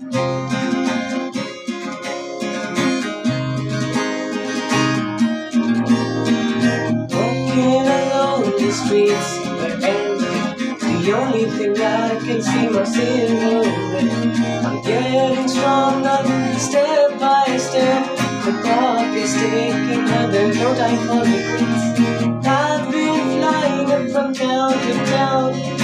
Walking along the streets where the only thing I can see my silhouette. I'm getting stronger step by step. The clock is ticking and there's no time for regrets. I've been flying up from town to town,